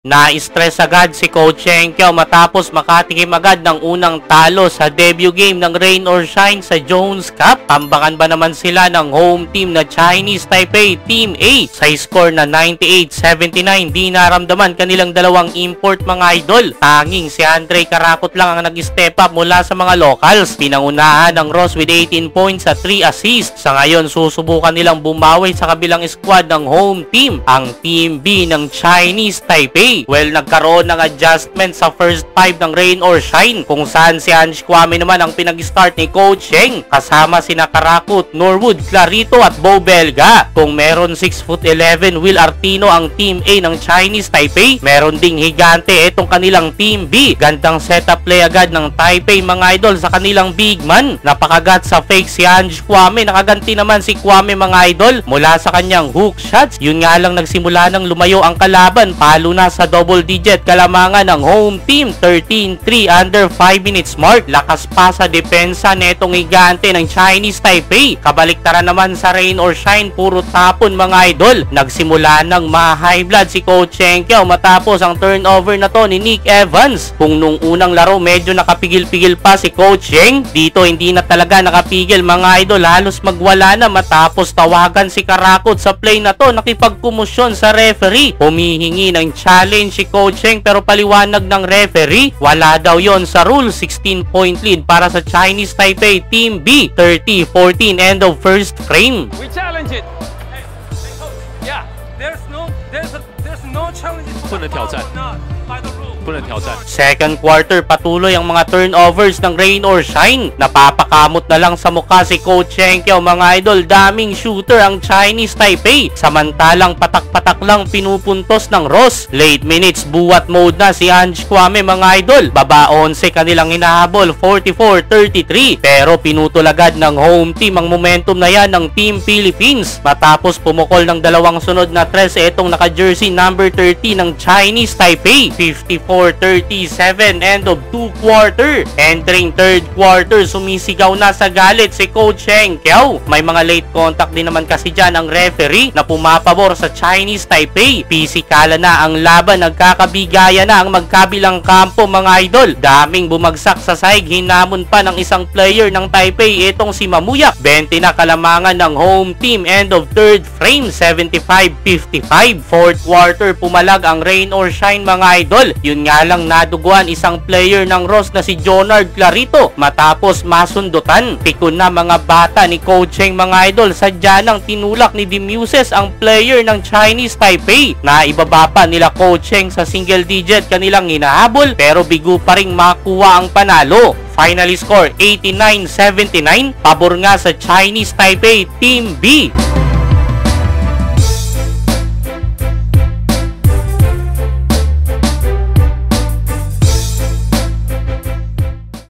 Na-stress agad si Coach Cheng Kiao matapos makatikim agad ng unang talo sa debut game ng Rain or Shine sa Jones Cup. Tambakan ba naman sila ng home team na Chinese Taipei Team A sa score na 98-79. Di naramdaman kanilang dalawang import mga idol. Tanging si Andre Karakot lang ang nag-step up mula sa mga locals. Pinangunahan ng Ross with 18 points at 3 assists. Sa ngayon susubukan nilang bumawi sa kabilang squad ng home team, ang Team B ng Chinese Taipei. Well, nagkaroon ng adjustment sa first 5 ng Rain or Shine kung saan si Ange Kwame naman ang pinag-start ni Coach Cheng kasama sina Karakut, Norwood, Clarito at Bo Belga. Kung meron 6'11" Will Artino ang Team A ng Chinese Taipei, meron ding higante itong kanilang Team B. Gandang setup play agad ng Taipei mga idol sa kanilang big man. Napakagat sa fake si Ange Kwame, nakaganti naman si Kwame mga idol mula sa kanyang hook shots. Yun nga lang nagsimula ng lumayo ang kalaban, palo na sa double digit kalamangan ng home team. 13-3 under 5 minutes mark. Lakas pa sa depensa netong higante ng Chinese Taipei. Kabaliktaran naman sa Rain or Shine, puro tapon mga idol. Nagsimula ng ma-high blood si Coach Cheng Kiao matapos ang turnover na to ni Nick Evans. Kung nung unang laro medyo nakapigil-pigil pa si Coach Cheng, dito hindi na talaga nakapigil mga idol. Halos magwala na matapos tawagan si Karakot sa play na to. Nakipagkumusyon sa referee. Humihingi ng challenge si Coach Cheng pero paliwanag ng referee, wala daw yon sa rule. 16-point lead para sa Chinese Taipei Team B. 30-14 end of first frame. We challenge it. Yeah, there's no challenge. 不能挑战。Second quarter, patuloy ang mga turnovers ng Rain or Shine. Napapakamot na lang sa mukha si Coach Cheng Kiao mga idol. Daming shooter ang Chinese Taipei, samantalang patak-patak lang pinupuntos ng Ross. Late minutes, buwat mode na si Ange Kwame mga idol. Baba 11 kanilang hinahabol, 44-33. Pero pinutol agad ng home team ang momentum na yan ng Team Philippines matapos pumukol ng dalawang sunod na tres itong naka-jersey number 30 ng Chinese Taipei. 54-37 end of 2 quarter. Entering third quarter, sumisigaw na sa galit si Coach Cheng Kiao. May mga late contact din naman kasi dyan ang referee na pumapabor sa Chinese Taipei. Pisikala na ang laban, nagkakabigaya na ang magkabilang kampo mga idol. Daming bumagsak sa sahig, hinamon pa ng isang player ng Taipei itong si Mamuyak. 20 na kalamangan ng home team end of third frame, 75-55. Fourth quarter, pumalag ang Rain or Shine mga idol. Yun nga lang naduguan isang player ng Ross na si Jonard Clarito matapos masundutan. Pikon na mga bata ni Coach Cheng mga idol. Sadya nang tinulak ni Demuses ang player ng Chinese Taipei. Naibaba pa nila Coach Cheng sa single digit kanilang hinahabol pero bigo pa ring makuha ang panalo. Final score 89-79, pabor nga sa Chinese Taipei Team B.